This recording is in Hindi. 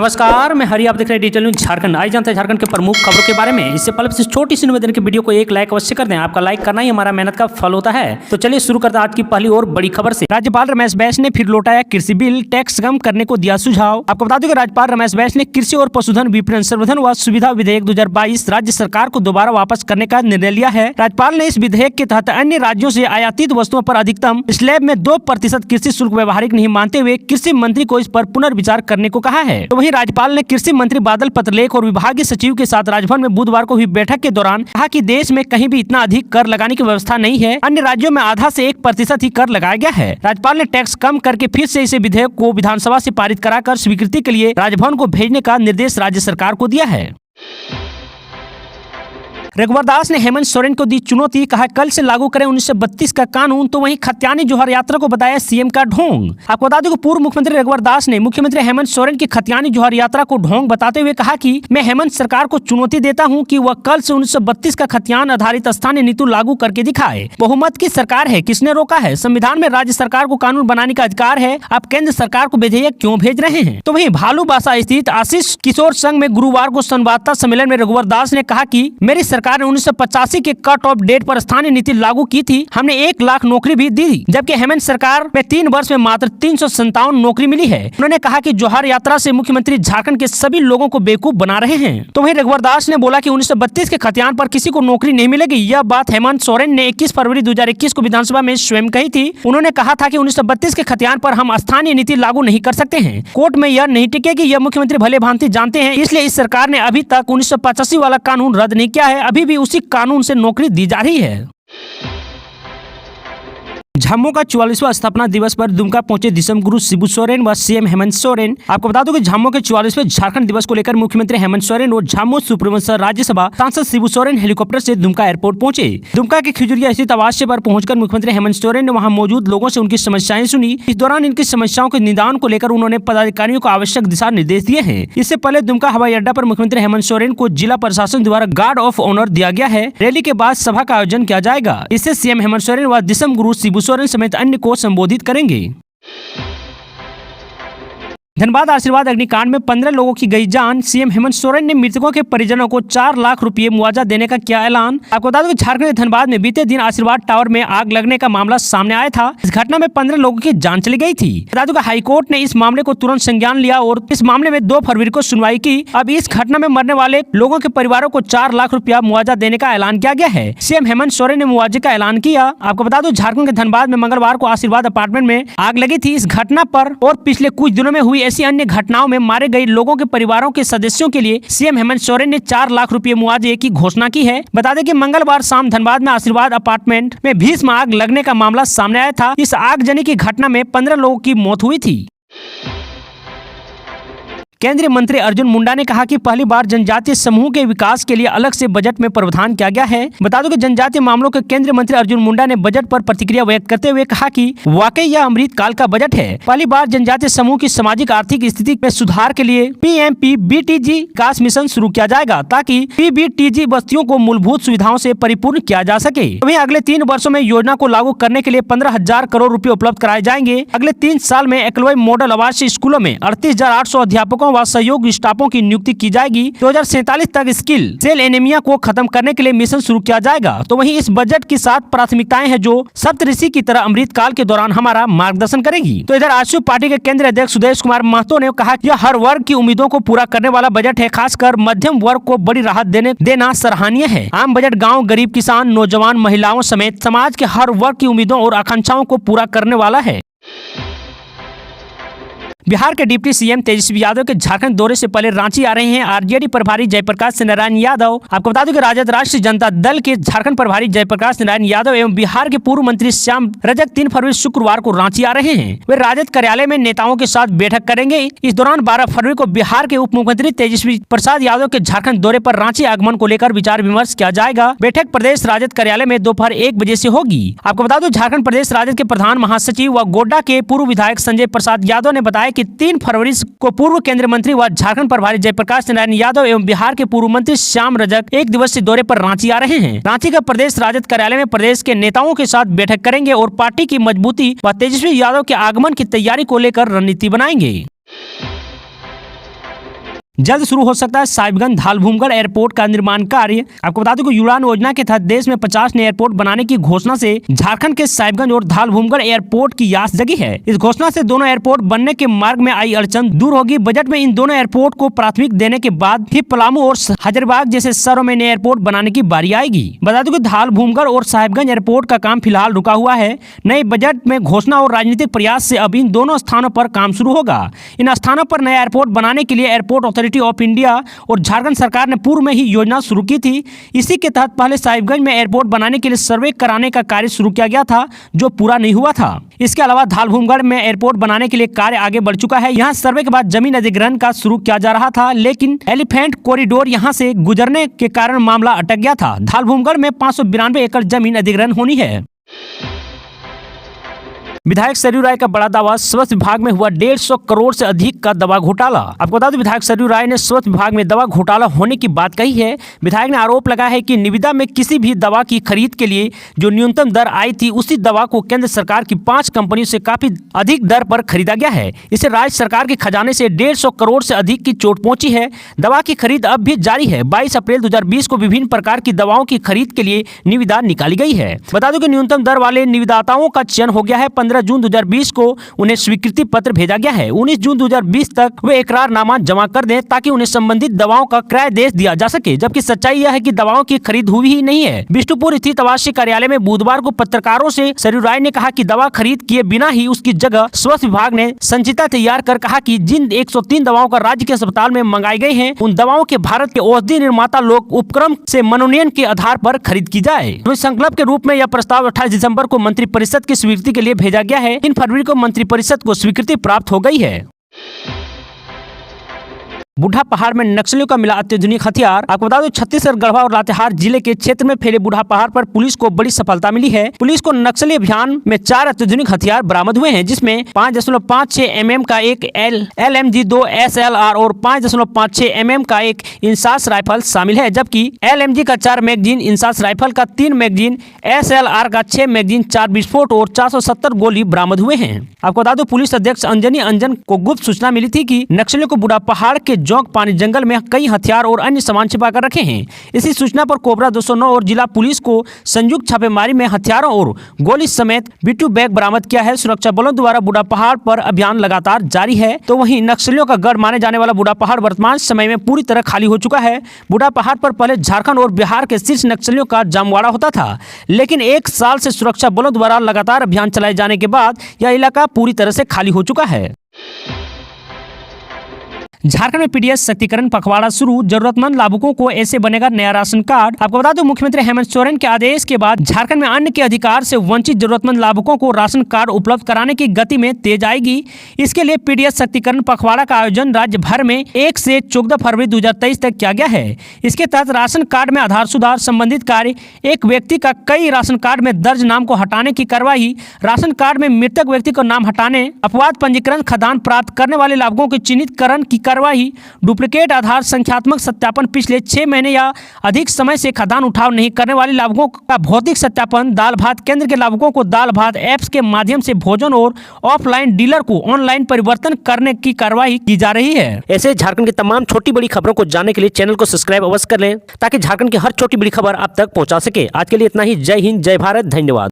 नमस्कार, मैं हरि, आप देख रहे हैं डिजिटल न्यूज झारखंड। आज जानते हैं झारखंड के प्रमुख खबरों के बारे में। इससे पहले छोटी सी निवेदन की वीडियो को एक लाइक अवश्य कर दें। आपका लाइक करना ही हमारा मेहनत का फल होता है। तो चलिए शुरू करते हैं आज की पहली और बड़ी खबर से। राज्यपाल रमेश बैस ने फिर लौटाया कृषि बिल, टैक्स कम करने को दिया सुझाव। आपको बता दूं कि राज्यपाल रमेश बैस ने कृषि और पशुधन विपणन संवर्धन व सुविधा विधेयक 2022 राज्य सरकार को दोबारा वापस करने का निर्णय लिया है। राज्यपाल ने इस विधेयक के तहत अन्य राज्यों से आयातित वस्तुओं पर अधिकतम स्लैब में 2% कृषि शुल्क व्यवहारिक नहीं मानते हुए कृषि मंत्री को इस पर पुनर्विचार करने को कहा है। तो वहीं राज्यपाल ने कृषि मंत्री बादल पत्रलेख और विभागीय सचिव के साथ राजभवन में बुधवार को हुई बैठक के दौरान कहा कि देश में कहीं भी इतना अधिक कर लगाने की व्यवस्था नहीं है। अन्य राज्यों में आधा से 1% ही कर लगाया गया है। राज्यपाल ने टैक्स कम करके फिर से इसे विधेयक को विधानसभा से पारित कराकर स्वीकृति के लिए राजभवन को भेजने का निर्देश राज्य सरकार को दिया है। रघुवर दास ने हेमंत सोरेन को दी चुनौती, कहा कल से लागू करें 1932 का कानून। तो वहीं खत्यानी जोहर यात्रा को बताया सीएम का ढोंग। आपको बता दूं कि पूर्व मुख्यमंत्री रघुवर दास ने मुख्यमंत्री हेमंत सोरेन की खत्यानी जोहर यात्रा को ढोंग बताते हुए कहा कि मैं हेमंत सरकार को चुनौती देता हूं कि वह कल से 1932 का खतियान आधारित स्थानीय नीति लागू करके दिखाए। बहुमत की सरकार है, किसने रोका है? संविधान में राज्य सरकार को कानून बनाने का अधिकार है। आप केंद्र सरकार को विधेयक क्यों भेज रहे हैं? तो वहीं भालूबासा स्थित आशीष किशोर संघ में गुरुवार को संवाददाता सम्मेलन में रघुवर दास ने कहा कि मेरी सरकार ने 1985 के कट ऑफ डेट पर स्थानीय नीति लागू की थी। हमने 1 लाख नौकरी भी दी, जबकि हेमंत सरकार में 3 वर्ष में मात्र 357 नौकरी मिली है। उन्होंने कहा कि जोहर यात्रा से मुख्यमंत्री झारखंड के सभी लोगों को बेवकूफ बना रहे हैं। तो वहीं रघुवर दास ने बोला कि 1932 के खतियान पर किसी को नौकरी नहीं मिलेगी। यह बात हेमंत सोरेन ने 21 फरवरी 2021 को विधानसभा में स्वयं कही थी। उन्होंने कहा था कि 1932 के खतियान पर हम स्थानीय नीति लागू नहीं कर सकते हैं। कोर्ट में यह नहीं टिकेगी, यह मुख्यमंत्री भले भांति जानते हैं। इसलिए इस सरकार ने अभी तक 1985 वाला कानून रद्द नहीं किया है। अभी भी उसी कानून से नौकरी दी जा रही है। झामो का 44वां स्थापना दिवस पर दुमका पहुंचे दिसम गुरु शिबू सोरेन व सीएम हेमंत सोरेन। आपको बता दूं कि झामो के 44वें झारखंड दिवस को लेकर मुख्यमंत्री हेमंत सोरेन और झामो सुप्रमुख राज्यसभा सांसद शिबू सोरेन हेलीकॉप्टर से दुमका एयरपोर्ट पहुंचे। दुमका के खिजुरिया स्थित आवास पर पहुंचकर मुख्यमंत्री हेमंत सोरेन ने वहां मौजूद लोगों से उनकी समस्याएं सुनी। इस दौरान इनकी समस्याओं के निदान को लेकर उन्होंने पदाधिकारियों को आवश्यक दिशा निर्देश दिए हैं। इससे पहले दुमका हवाई अड्डा पर मुख्यमंत्री हेमंत सोरेन को जिला प्रशासन द्वारा गार्ड ऑफ ऑनर दिया गया है। रैली के बाद सभा का आयोजन किया जाएगा। इससे सीएम हेमंत सोरेन व दिसम गुरु शिबू सोरेन समेत अन्य को संबोधित करेंगे। धनबाद आशीर्वाद अग्निकांड में 15 लोगों की गई जान। सीएम हेमंत सोरेन ने मृतकों के परिजनों को 4 लाख रुपए मुआवजा देने का किया ऐलान। आपको बता दूं कि झारखंड के धनबाद में बीते दिन आशीर्वाद टावर में आग लगने का मामला सामने आया था। इस घटना में 15 लोगों की जान चली गई थी। बता दूं कि हाईकोर्ट ने इस मामले को तुरंत संज्ञान लिया और इस मामले में 2 फरवरी को सुनवाई की। अब इस घटना में मरने वाले लोगों के परिवारों को 4 लाख रुपया मुआवजा देने का ऐलान किया गया है। सीएम हेमंत सोरेन ने मुआवजे का ऐलान किया। आपको बता दूं झारखंड के धनबाद में मंगलवार को आशीर्वाद अपार्टमेंट में आग लगी थी। इस घटना पर और पिछले कुछ दिनों में हुई ऐसी अन्य घटनाओं में मारे गए लोगों के परिवारों के सदस्यों के लिए सीएम हेमंत सोरेन ने 4 लाख रुपए मुआवजे की घोषणा की है। बता दें कि मंगलवार शाम धनबाद में आशीर्वाद अपार्टमेंट में भीषण आग लगने का मामला सामने आया था। इस आगजनी की घटना में 15 लोगों की मौत हुई थी। केंद्रीय मंत्री अर्जुन मुंडा ने कहा कि पहली बार जनजातीय समूह के विकास के लिए अलग से बजट में प्रावधान किया गया है। बता दो कि जनजातीय मामलों के केंद्रीय मंत्री अर्जुन मुंडा ने बजट पर प्रतिक्रिया व्यक्त करते हुए कहा कि वाकई यह अमृत काल का बजट है। पहली बार जनजातीय समूह की सामाजिक आर्थिक स्थिति में सुधार के लिए PMPBTG विकास मिशन शुरू किया जाएगा ताकि PBTG बस्तियों को मूलभूत सुविधाओं से परिपूर्ण किया जा सके। वहीं अगले 3 वर्षों में योजना को लागू करने के लिए 15,000 करोड़ रुपए उपलब्ध कराए जाएंगे। अगले 3 साल में एकलव्य मॉडल आवासीय स्कूलों में 38,800 अध्यापकों व सहयोग स्टाफों की नियुक्ति की जाएगी। 2047 तक स्किल सेल एनीमिया को खत्म करने के लिए मिशन शुरू किया जाएगा। तो वहीं इस बजट की 7 प्राथमिकताएं हैं जो सप्तऋषि की तरह अमृत काल के दौरान हमारा मार्गदर्शन करेगी। तो इधर आजसू पार्टी के केंद्रीय अध्यक्ष सुदेश कुमार महतो ने कहा कि यह हर वर्ग की उम्मीदों को पूरा करने वाला बजट है। खासकर मध्यम वर्ग को बड़ी राहत देना सराहनीय है। आम बजट गाँव, गरीब, किसान, नौजवान, महिलाओं समेत समाज के हर वर्ग की उम्मीदों और आकांक्षाओं को पूरा करने वाला है। बिहार के डिप्टी सीएम तेजस्वी यादव के झारखंड दौरे से पहले रांची आ रहे हैं आरजेडी प्रभारी जयप्रकाश नारायण यादव। आपको बता दूं कि राजद राष्ट्रीय जनता दल के झारखंड प्रभारी जयप्रकाश नारायण यादव एवं बिहार के पूर्व मंत्री श्याम रजक 3 फरवरी शुक्रवार को रांची आ रहे हैं। वे राजद कार्यालय में नेताओं के साथ बैठक करेंगे। इस दौरान 12 फरवरी को बिहार के उप मुख्यमंत्री तेजस्वी प्रसाद यादव के झारखंड दौरे पर रांची आगमन को लेकर विचार विमर्श किया जाएगा। बैठक प्रदेश राजद कार्यालय में दोपहर 1 बजे से होगी। आपको बता दूं झारखंड प्रदेश राजद के प्रधान महासचिव व गोड्डा के पूर्व विधायक संजय प्रसाद यादव ने बताया कि 3 फरवरी को पूर्व केंद्रीय मंत्री व झारखंड प्रभारी जयप्रकाश नारायण यादव एवं बिहार के पूर्व मंत्री श्याम रजक 1 दिवसीय दौरे पर रांची आ रहे हैं। रांची का प्रदेश राजद कार्यालय में प्रदेश के नेताओं के साथ बैठक करेंगे और पार्टी की मजबूती व तेजस्वी यादव के आगमन की तैयारी को लेकर रणनीति बनाएंगे। जल्द शुरू हो सकता है साहिबगंज धालभूमगढ़ एयरपोर्ट का निर्माण कार्य। आपको बता दें कि उड़ान योजना के तहत देश में 50 नए एयरपोर्ट बनाने की घोषणा से झारखंड के साहिबगंज और धालभूमगढ़ एयरपोर्ट की आस जगी है। इस घोषणा से दोनों एयरपोर्ट बनने के मार्ग में आई अड़चन दूर होगी। बजट में इन दोनों एयरपोर्ट को प्राथमिक देने के बाद ही पलामू और हजारीबाग जैसे शहरों में नए एयरपोर्ट बनाने की बारी आएगी। बता दें कि धालभूमगढ़ और साहिबगंज एयरपोर्ट का काम फिलहाल रुका हुआ है। नए बजट में घोषणा और राजनीतिक प्रयास से अब इन दोनों स्थानों पर काम शुरू होगा। इन स्थानों पर नया एयरपोर्ट बनाने के लिए एयरपोर्ट अथॉरिटी ऑफ इंडिया और झारखंड सरकार ने पूर्व में ही योजना शुरू की थी। इसी के तहत पहले साहिबगंज में एयरपोर्ट बनाने के लिए सर्वे कराने का कार्य शुरू किया गया था, जो पूरा नहीं हुआ था। इसके अलावा धालभूमगढ़ में एयरपोर्ट बनाने के लिए कार्य आगे बढ़ चुका है। यहाँ सर्वे के बाद जमीन अधिग्रहण का शुरू किया जा रहा था, लेकिन एलिफेंट कॉरिडोर यहाँ से गुजरने के कारण मामला अटक गया था। धालभूमगढ़ में 592 एकड़ जमीन अधिग्रहण होनी है। विधायक सरयू राय का बड़ा दावा, स्वास्थ्य विभाग में हुआ 150 करोड़ से अधिक का दवा घोटाला। आपको बता दें विधायक सरयू राय ने स्वास्थ्य विभाग में दवा घोटाला होने की बात कही है। विधायक ने आरोप लगाया है कि निविदा में किसी भी दवा की खरीद के लिए जो न्यूनतम दर आई थी, उसी दवा को केंद्र सरकार की 5 कंपनियों से काफी अधिक दर पर खरीदा गया है। इससे राज्य सरकार के खजाने से 150 करोड़ से अधिक की चोट पहुंची है। दवा की खरीद अब भी जारी है। 22 अप्रैल 2020 को विभिन्न प्रकार की दवाओं की खरीद के लिए निविदा निकाली गई है। बता दो कि न्यूनतम दर वाले निविदाताओं का चयन हो गया है। 15 जून 2020 को उन्हें स्वीकृति पत्र भेजा गया है। 19 जून 2020 तक वे इकरारनामा जमा कर दें ताकि उन्हें संबंधित दवाओं का क्रय देश दिया जा सके। जबकि सच्चाई यह है कि दवाओं की खरीद हुई ही नहीं है। बिष्टुपुर स्थित आवासीय कार्यालय में बुधवार को पत्रकारों से सरयू राय ने कहा कि दवा खरीद किए बिना ही उसकी जगह स्वास्थ्य विभाग ने संचिता तैयार कर कहा कि जिन 103 दवाओं का राज्य के अस्पताल में मंगाई गई है, उन दवाओं के भारत के औषधि निर्माता लोक उपक्रम से मनोनयन के आधार पर खरीद की जाए। संकल्प के रूप में यह प्रस्ताव 28 दिसंबर को मंत्रिपरिषद की स्वीकृति के लिए भेजा गया है। 3 फरवरी को मंत्रिपरिषद को स्वीकृति प्राप्त हो गई है। बूढ़ा पहाड़ में नक्सलियों का मिला अत्याधुनिक हथियार। आपको बता दो छत्तीसगढ़ गढ़वा और लातेहार जिले के क्षेत्र में फैले बूढ़ा पहाड़ पर पुलिस को बड़ी सफलता मिली है। पुलिस को नक्सली अभियान में 4 अत्याधुनिक हथियार बरामद हुए हैं, जिसमें 5.56 mm का एक LMG-2 SLR और 5.56 mm का एक इंसास राइफल शामिल है। जबकि LMG का 4 मैगजीन, इंसास राइफल का 3 मैगजीन, SLR का 6 मैगजीन, 4 विस्फोट और 470 गोली बरामद हुए हैं। आपको बता दो पुलिस अध्यक्ष अंजनी अंजन को गुप्त सूचना मिली थी कि नक्सलियों को बूढ़ा पहाड़ के जोंक पानी जंगल में कई हथियार और अन्य सामान छिपा कर रखे हैं। इसी सूचना पर कोबरा 209 और जिला पुलिस को संयुक्त छापेमारी में हथियारों और गोली समेत बिट्टू बैग बरामद किया है। सुरक्षा बलों द्वारा बूढ़ा पहाड़ पर अभियान लगातार जारी है। तो वहीं नक्सलियों का गढ़ माने जाने वाला बूढ़ा पहाड़ वर्तमान समय में पूरी तरह खाली हो चुका है। बूढ़ा पहाड़ पर पहले झारखंड और बिहार के शीर्ष नक्सलियों का जामवाड़ा होता था, लेकिन 1 साल से सुरक्षा बलों द्वारा लगातार अभियान चलाए जाने के बाद यह इलाका पूरी तरह से खाली हो चुका है। झारखंड में पीडीएस सशक्तिकरण पखवाड़ा शुरू, जरूरतमंद लाभुकों को ऐसे बनेगा नया राशन कार्ड। आपको बता दो मुख्यमंत्री हेमंत सोरेन के आदेश के बाद झारखंड में अन्न के अधिकार से वंचित जरूरतमंद लाभुकों को राशन कार्ड उपलब्ध कराने की गति में तेज आएगी। इसके लिए पीडीएस सशक्तिकरण पखवाड़ा का आयोजन राज्य भर में 1 से 14 फरवरी 2023 तक किया गया है। इसके तहत राशन कार्ड में आधार सुधार संबंधित कार्य, एक व्यक्ति का कई राशन कार्ड में दर्ज नाम को हटाने की कार्यवाही, राशन कार्ड में मृतक व्यक्ति को नाम हटाने, अपवाद पंजीकरण, खदान प्राप्त करने वाले लाभुकों के चिन्हितकरण की कार्यवाही, डुप्लीकेट आधार संख्यात्मक सत्यापन, पिछले 6 महीने या अधिक समय से खदान उठाव नहीं करने वाले लाभुकों का भौतिक सत्यापन, दाल भात केंद्र के लाभुकों को दाल भात ऐप्स के माध्यम से भोजन और ऑफलाइन डीलर को ऑनलाइन परिवर्तन करने की कार्यवाही की जा रही है। ऐसे झारखंड की तमाम छोटी बड़ी खबरों को जानने के लिए चैनल को सब्सक्राइब अवश्य कर लें, ताकि झारखंड की हर छोटी बड़ी खबर आप तक पहुंचा सके। आज के लिए इतना ही। जय हिंद, जय भारत, धन्यवाद।